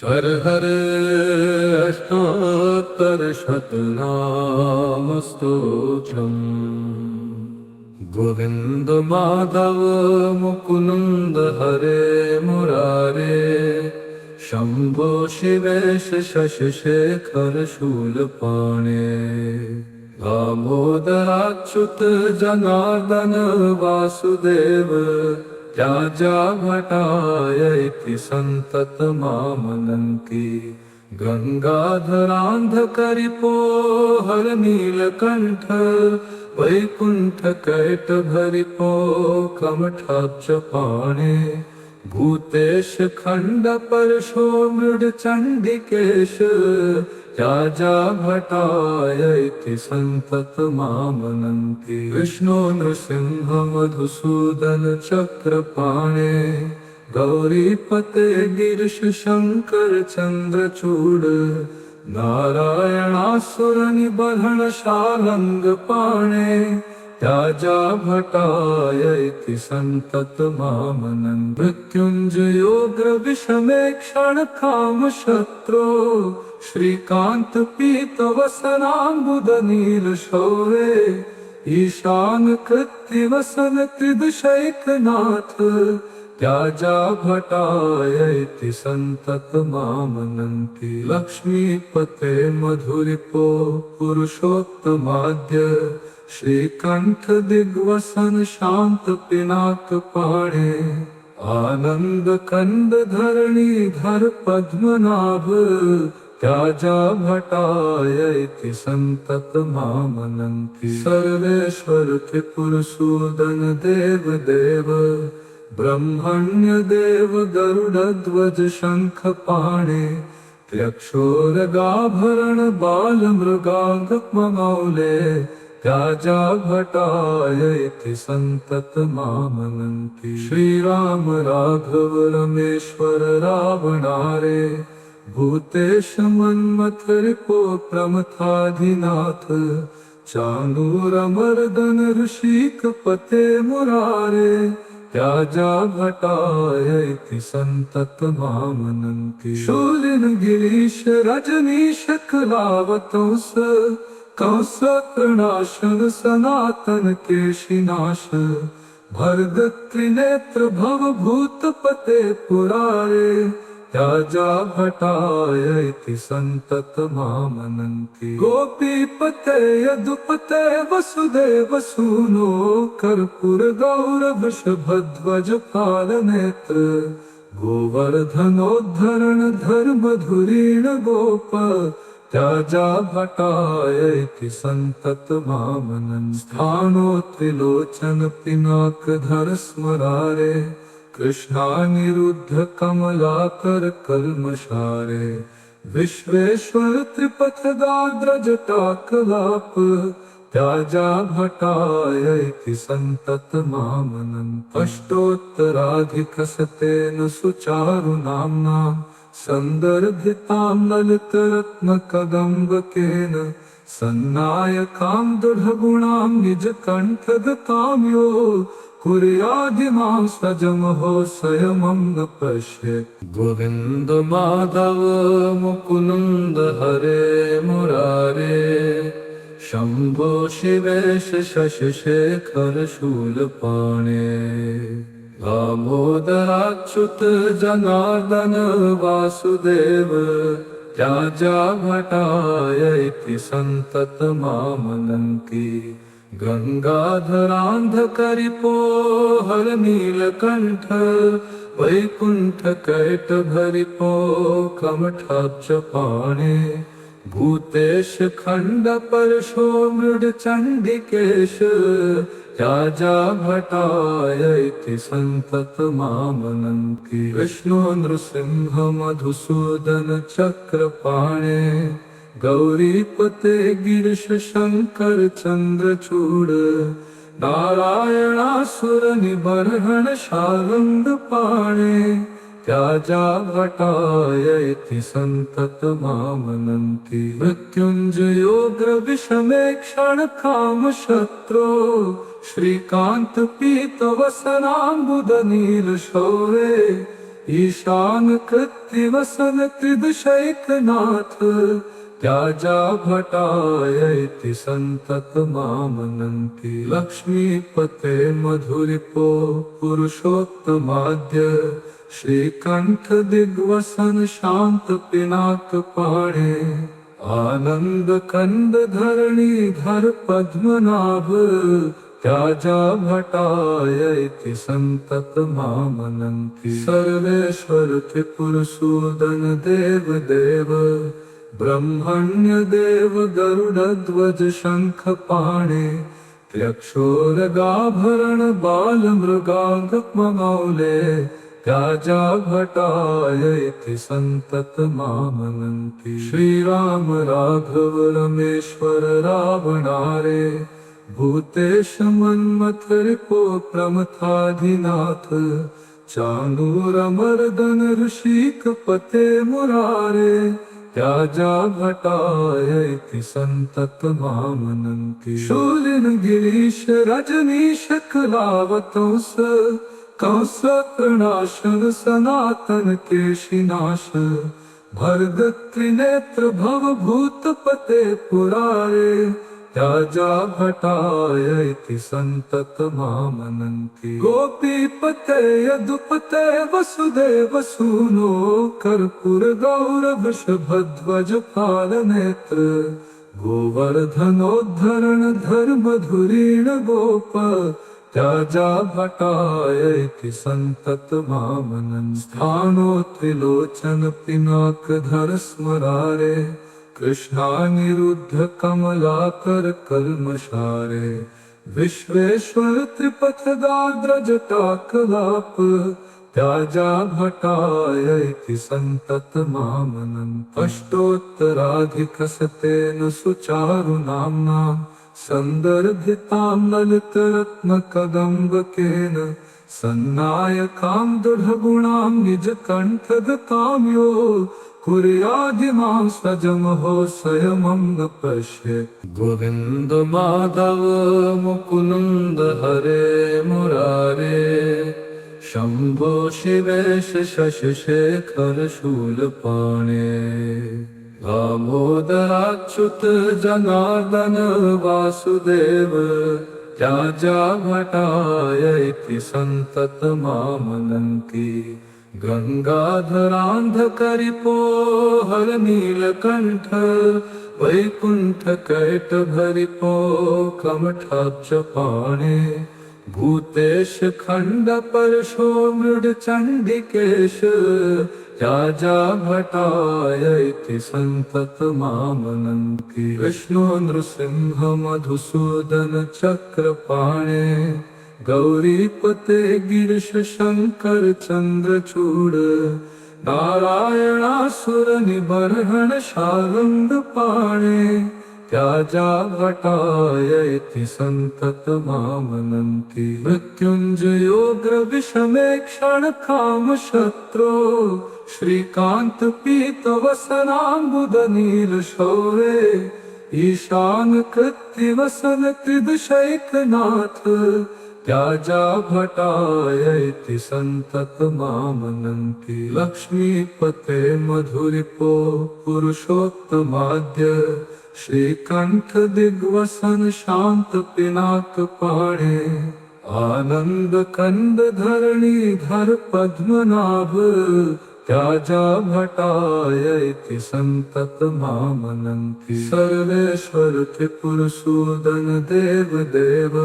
हर हर अष्टोत्तरशतनाम स्तोत्रम्। गोविंद माधव मुकुंद हरे मुरारे, शंभो शिवेश शशिशेखर शूलपाणे, दामोदराच्युत जनार्दन वासुदेव, राजा भटायति संततमामनन्ति। गंगाधरांधकरिपो हर नीलकंठ, वैकुंठकैटभरिपो कमठाब्जपाणे, भूतेश खंडपर्शो मृडचंडिकेश, राजा भटायति संततमामनन्ति। विष्णु नृसिंह मधुसूदन चक्रपाणे, गौरीपते गिरीश शंकर चंद्रचूड, नारायणासुर निबर्हण शालंगपाणे, राजा भटायति संततमामनन्ति। मृत्युंजयोग्र विषमेक्षण काम शत्रो, श्रीकांत पीतवसनाम्बुद नील शौरे, ईशान कृत्तिवसन त्रिदशैकनाथ, राजा भटायति संततमामनन्ति। लक्ष्मीपते मधुरिपो पुरुषोत्तमाद्य, श्रीकंठ दिग्वसन शांत पिनाकपाणे, आनंद कंद धरणीधर पद्मनाभ, राजा भटायति संततमामनन्ति। सर्वेश्वर त्रिपुरसूदन देव देव, ब्रह्मण्य देव गरुडध्वज शंखपाणे, त्र्यक्षोरगाभरण बाल मृगांगमौले, राजा भटायति संततमामनन्ति। श्रीराम राघव रमेश्वर रावणारे, भूतेश मन्मथ रिपो प्रमथाधिनाथ, चाणूरमर्दन ऋषिकपते मुरारे, राजा भटायति संततमामनन्ति। शूलिन गिरीश रजनीश कलावतंस, कंस तृणाशन सनातन केशिनाश, भरद त्रिनेत्र भवभूतपते पुरारे, राजा भटायति संततमामनन्ति। गोपीपते यदुपते वसुदेव सूनो, कर्पूर गौर वृषभध्वज पालनेत्र, गोवर्धनोद्धरण धर्मधुरीण गोप, राजा भटायति संततमामनन्ति। स्थानो त्रिलोचन पिनाकधर स्मरारे, कृष्णानिरुद्ध कमलाकर कल्मषारे, विश्वेश्वर त्रिपथगात्र जटाकलाप, राजा भटायति संततमामनन्ति। अष्टोत्तराधिकशतेन सुचारु नाम्ना, संदर्भितां ललितरत्नकदम्बकेन, सन्नायकां दृढगुणां निजकण्ठगतां यो, कुर्यादिमां सजमहो स्वयमं न पश्येत्। गोविंद माधव मुकुंद हरे मुरारे, शंभो शिवेश शशिशेखर शूलपाणे, दामोदराच्युत जनार्दन वासुदेव, राजा भटायति संततमामनन्ति। गंगाधरांधकरिपो हर नीलकंठ, वैकुंठकैटभरिपो कमठाब्जपाणे, भूतेश खंडपर्शो मृडचंडिकेश, राजा भटायति संततमामनन्ति। विष्णु नृसिंह मधुसूदन चक्रपाणे, गौरीपते गिरीश शंकर चंद्रचूड, नारायणासुर निबर्हण शालंगपाणे, राजा भटायति संततमामनन्ति। मृत्युंजयोग्र विषमेक्षण काम शत्रो, श्रीकांत पीतवसनाम्बुद नील शौरे, ईशान कृत्य वसन त्रिदशैकनाथ त्याजा भटायैति संतत मामनन्ति लक्ष्मीपते मधुरिपो पुरुषोत्तमाद्य श्रीकंठ दिग्वसन शांत पिनाक पाणे आनंद कंद धरणीधर पद्मनाभ त्याजा भटायैति संतत मामनन्ति सर्वेश्वर त्रिपुरसूदन देव देव ब्रह्मण्य देव गरुडध्वज शंख पाणे त्र्यक्षोरगाभरण बाल मृगांग मौले त्याजा भटायैति संतत मामनन्ति श्रीराम राघव रमेश्वर रावणारे भूतेश मन्मथ रिपो प्रमथाधिनाथ चाणूरमर्दन ऋषिक पते मुरारे त्याजा भटायैति संतत मामनन्ति शूलिन गिरीश रजनीश कलावतंस कंस तृणाशन सनातन केशिनाश भर्ग त्रिनेत्र भव भूतपते पुरारे त्याजा भटायैति संतत मामनन्ति गोपीपते यदुपते वसुदेव सूनो कर्पूर गौर वृषभध्वज पालनेत्र गोवर्धनोद्धरण धर्म धुरीण गोप त्याजा भटायैति संतत मामनन्ति स्थानो त्रिलोचन पिनाकधर स्मरारे कृष्णानिरुद्ध कमलाकर कल्मषारे विश्वेश्वर त्रिपथगाद्र जटाकलाप त्याजा भटायैति संतत मामनन्ति अष्टोत्तराधिकशतेन सुचारु नाम्ना संदर्भितां ललितरत्न कदम्बकेन सन्नायकां दृढगुणां निजकण्ठगतां यो कुर्यादिमां सजमहो स्वयमं न पश्ये गोविन्द माधव मुकुन्द हरे मुरारे शम्भो शिवेश शशिशेखर शूलपाणे दामोदराच्युत जनार्दन वासुदेव त्याजा भटायैति संतत मामनन्ति गंगाधरान्धकरिपो हर नीलकंठ वैकुंठ कैटभरिपो कमठाब्ज पाणे भूतेश खंड परशो मृड चंडिकेश त्याजा भटायैति संतत मामनन्ति विष्णु नृसिंह मधुसूदन चक्रपाणे गौरीपते गिरीश शंकर चंद्रचूड़ नारायणासुर निबर्हण शारंग पाणे त्याजा भटायैति संतत मामनन्ति मृत्युंजयोग्र विषमेक्षण काम शत्रो श्रीकांत पीत वसनाम्बुद नील शौरे ईशान कृत्य वसन त्रिदशैकनाथ त्याजा भटायैति संतत मामनन्ति लक्ष्मीपते मधुरिपो पुरुषोत्तमाद्य श्रीकंठ दिग्वसन शांत पिनाक पाणे आनंद कंद धरणीधर पद्मनाभ त्याजा भटायैति संतत मामनन्ति सर्वेश्वर त्रिपुरसूदन देव देव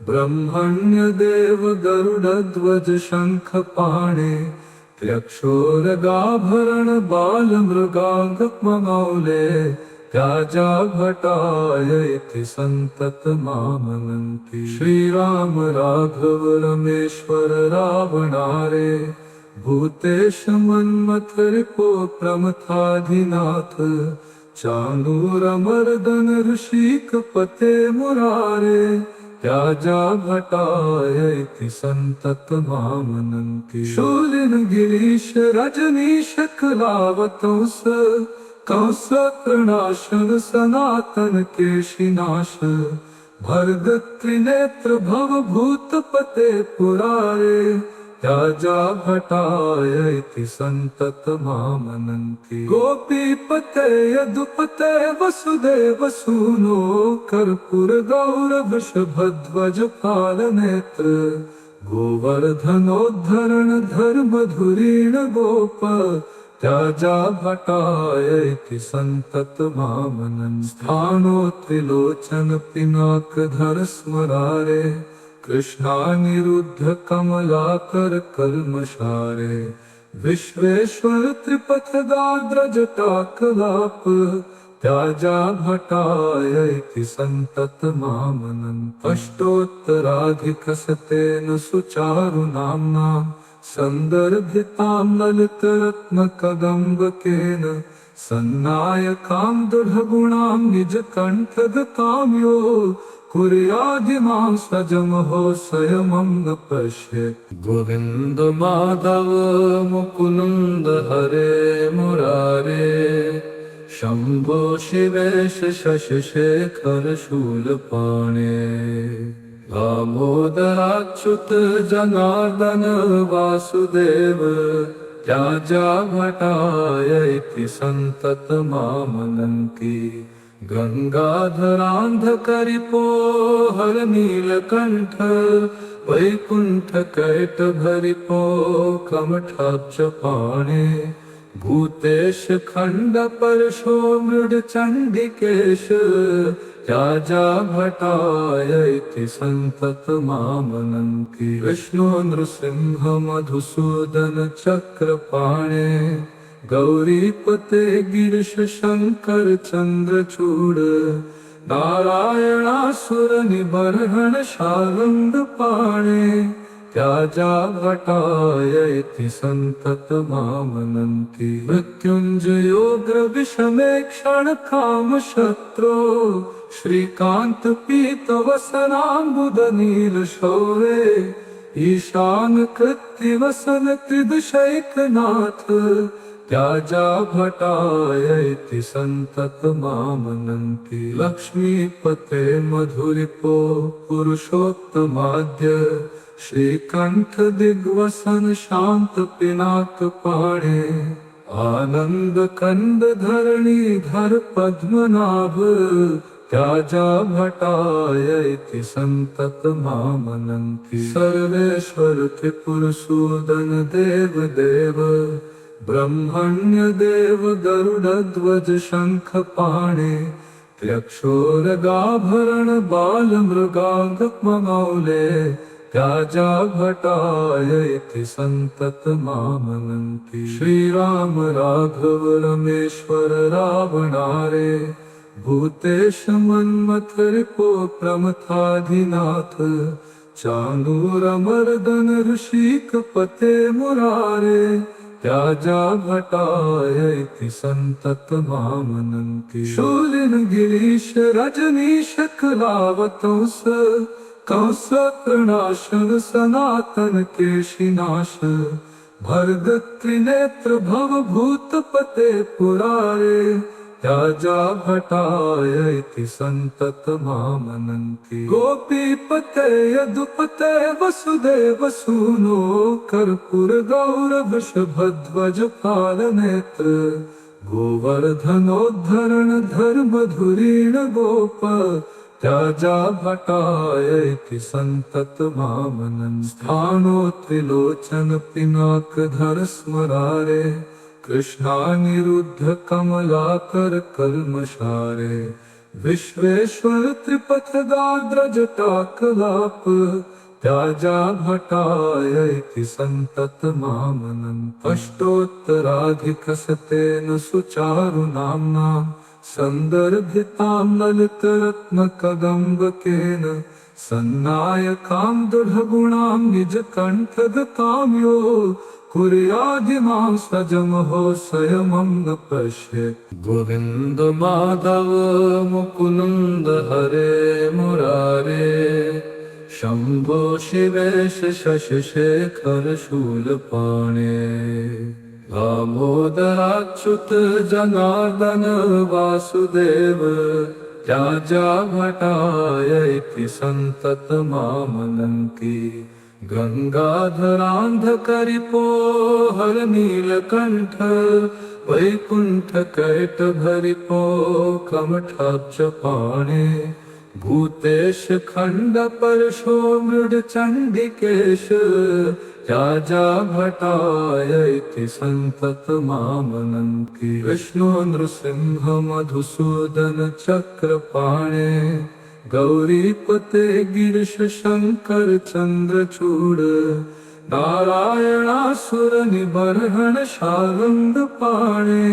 ब्रह्मण्य देव गरुडध्वज शंख पाणे त्र्यक्षोरगाभरण बाल मृगांग मौले त्याजा भटायैति संतत मामनन्ति श्रीराम राघव रमेश्वर रावणारे भूतेश मन्मथ रिपो प्रमथाधिनाथ चाणूरमर्दन ऋषिक पते मुरारे त्याजा भटायैति संतत मामनन्ति शूलिन गिरीश रजनीश कलावतंस कंस तृणाशन सनातन केशिनाश भर्ग त्रिनेत्र भव भूतपते पुरारे त्याजा भटाय इति संतत मामनन्ति। गोपीपते यदुपते वसुदेव सूनो कर्पूर गौर वृषभध्वज पालनेत्र गोवर्धनोद्धरण धर्म धुरीण गोप त्याजा भटाय इति संतत मामनन्ति। स्थानो त्रिलोचन पिनाकधर स्मरारे कृष्णानिरुद्ध कमलाकर कल्मषारे विश्वेश्वर त्रिपथगाग्र जटाकलाप त्याजा भटाय इति संतत मामनन्ति। अष्टोत्तराधिकशतेन सुचारु नाम्ना सन्दर्भितां ललितरत्नकदम्बकेन सन्नायकां दृढगुणां निजकण्ठगतां यो कुर्यादिमां सजमहो स्वयं न पश्येत्। गोविन्द माधव मुकुन्द हरे मुरारे शम्भो शिवेश शशिशेखर शूलपाणे दामोदराच्युत जनार्दन वासुदेव त्याजा भटाय इति संतत मामनन्ति। गंगाधरान्धकरिपो हर नीलकण्ठ वैकुण्ठकैटभरिपो कमठाब्ज पाणे भूतेश खण्ड परशो मृड चण्डिकेश त्याजा भटाय इति संतत मामनन्ति। विष्णु नृसिंह मधुसूदन चक्रपाणे गौरीपते गिरीश शंकर चंद्रचूड नारायणासुर निबर्हण शार्ङ्ग पाणे त्याजा भटाय इति संतत मामनन्ति। मृत्युञ्जयोग्र विषमेक्षण काम शत्रो श्रीकांत पीत वसनाम्बुद नील शौरे ईशान कृत्ति वसन त्रिदशैकनाथ त्याजा भटाय इति संतत मामनन्ति। लक्ष्मीपते मधुरिपो पुरुषोत्तमाद्य श्रीकंठ दिग्वसन शांत पिनाक पाणे आनंद कंद धरणी धर पद्मनाभ त्याजा भटाय इति संतत मामनन्ति। सर्वेश्वर त्रिपुरसूदन देव देव ब्रह्मण्य देव गरुडध्वज शंख पाणे त्र्यक्षोरगाभरण बाल मृगांग मौले त्याजा भटाय इति संतत मामनन्ति। श्रीराम राघव रमेश्वर रावणारे भूतेश मन्मथ रिपो प्रमथाधिनाथ चाणूरमर्दन ऋषिकपते मुरारे त्याजा भटाय इति संतत मामनन्ति। शूलिन गिरीश रजनीश कलावतंस कंस प्रणाशन सनातन केशिनाश भर्ग त्रिनेत्र भव भूतपते पुरारे त्याजा भटाय इति संतत मामनन्ति। गोपीपते यदुपते वसुदेव सूनो कर्पूर गौर वृषभध्वज पालनेत्र गोवर्धनोद्धरण धर्म धुरीण गोप त्याजा भटाय इति संतत मामनन्ति। स्थानो त्रिलोचन पिनाकधर स्मरारे कृष्णानिरुद्ध कमलाकर कल्मषारे विश्वेश्वर त्रिपथगाग्र जटाकलाप त्याजा भटाय इति संतत मामनन्ति। अष्टोत्तराधिकशतेन सुचारु नाम्ना सन्दर्भितां ललितरत्नकदम्बकेन सन्नायकां दृढगुणां निजकण्ठगतां यो कुर्यादिमां सजमहो स्वयं न पश्येत्। गोविन्द माधव मुकुन्द हरे मुरारे शम्भो शिवेश शशिशेखर शूलपाणे दामोदराच्युत जनार्दन वासुदेव त्याजा भटाय इति संतत मामनन्ति। गंगाधरांधकरिपो हर नीलकंठ वैकुंठ कैट भरिपो कमठाब्ज पाणे भूतेश खंड परशो मृड चंडिकेश राजा भटायति संतत मामनन्ति विष्णु नृसिंह मधुसूदन चक्रपाणे गौरीपते गिरीश शंकर चंद्रचूड़ नारायणासुर निबर्हण शारंग पाणे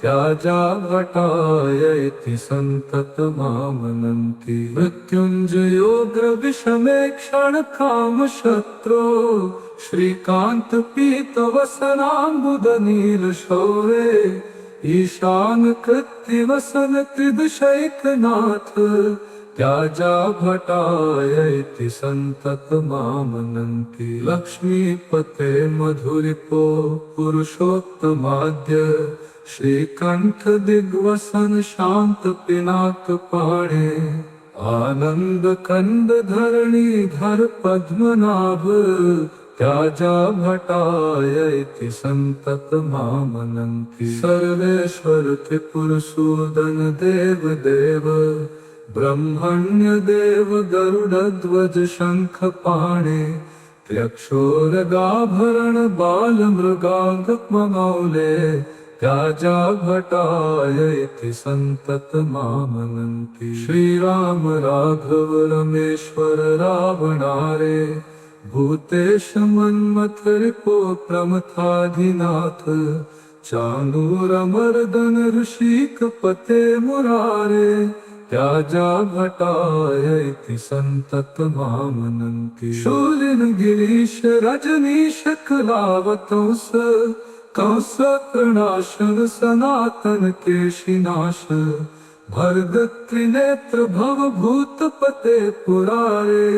राजा भटायति संतत मामनन्ति मृत्युंजयोग्र विषमेक्षण काम शत्रो श्रीकांत पीत वसनाम्बुद नील शौरे ईशान कृत्ति वसन त्रिदशैकनाथ राजा भटायति संतत मामनन्ति लक्ष्मीपते मधुरिपो पुरुषोत्तमाद्य श्रीकंठ दिग्वसन शांत पिनाक पाणे आनंद कंद धरणीधर पद्मनाभ राजा भटायति संतत मामनन्ति सर्वेश्वर त्रिपुरसूदन देव देव ब्रह्मण्य देव गरुडध्वज शंख पाणे त्र्यक्षोरगाभरण बाल मृगांग मौले राजा भटायति संतत मामनन्ति श्रीराम राघव रमेश्वर रावणारे भूतेश मन्मथ रिपो प्रमथाधिनाथ चाणूर मर्दन ऋषिक पते मुरारे राजा भटायति संतत मामनन्ति शूलिन गिरीश रजनीश कलावतंस कंस कृणाशन सनातन केशिनाश भर्ग त्रिनेत्र भव भूतपते पुरारे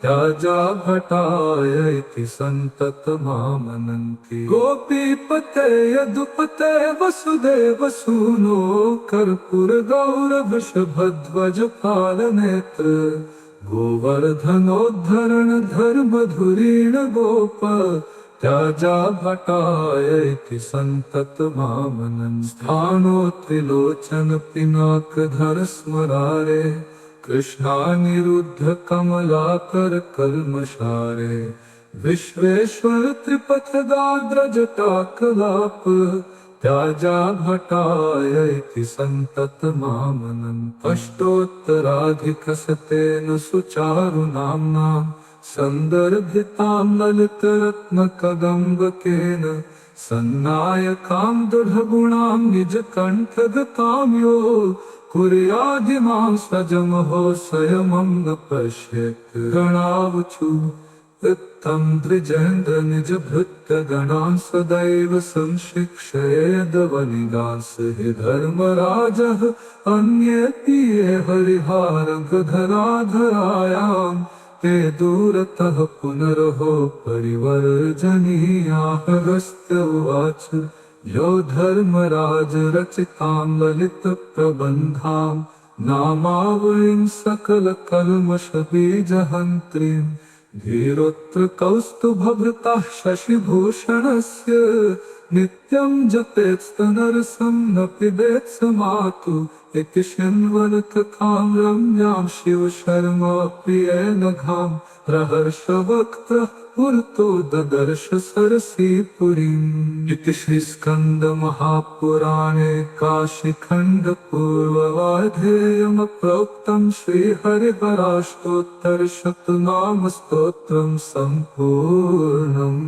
राजा भटायति संतत मामनन्ति गोपीपते यदुपते वसुदेव सूनो कर्पूर गौर वृषभध्वज पालनेत्र गोवर्धनोद्धरण धर्म धुरीण गोप राजा भटायति संतत मामनन्ति स्थानो त्रिलोचन पिनाक धर स्मरारे कृष्णानिरुद्ध कमलाकर कल्मषारे विश्वेश्वर त्रिपथगात्र जटाकलाप राजा भटायति संतत मामनन्ति अष्टोत्तराधिकशतेन सुचारु नाम्ना संदर्भितां ललितरत्नकदम्बकेन सन्नायकां दृढगुणां निजकण्ठगतां यो कुर्यादिमां सजमहो स्वयमं न पश्येत् गणावचु इत्थं द्विजेन्द्र निजभृत्यगणान् सदैव संशिक्षयेदवनिगांस हि धर्मराजः अन्येऽपि ये हरिहारगधराधरायां ते दूरतः पुनरहो परिवर्जनीयाः अगस्त्य उवाच यो धर्मराज रचितां ललित प्रबन्धां नामावलिं सकल कल्मष बीजहन्त्रीं धीरोत्र कौस्तुभभृतः शशिभूषणस्य नित्यं जपेत्स्तनरसं न पिबेत् मातु इति शृण्वन् रम्यां शिवशर्मा प्रियेण घां प्रहर्षवक्त्रः पुरतो ददर्श सरसीपुरीम् इति श्रीस्कन्द महापुराणे काशीखण्ड पूर्ववाधेयमप्रोक्तं श्रीहरिहराष्टोत्तरशतनाम स्तोत्रं सम्पूर्णम्।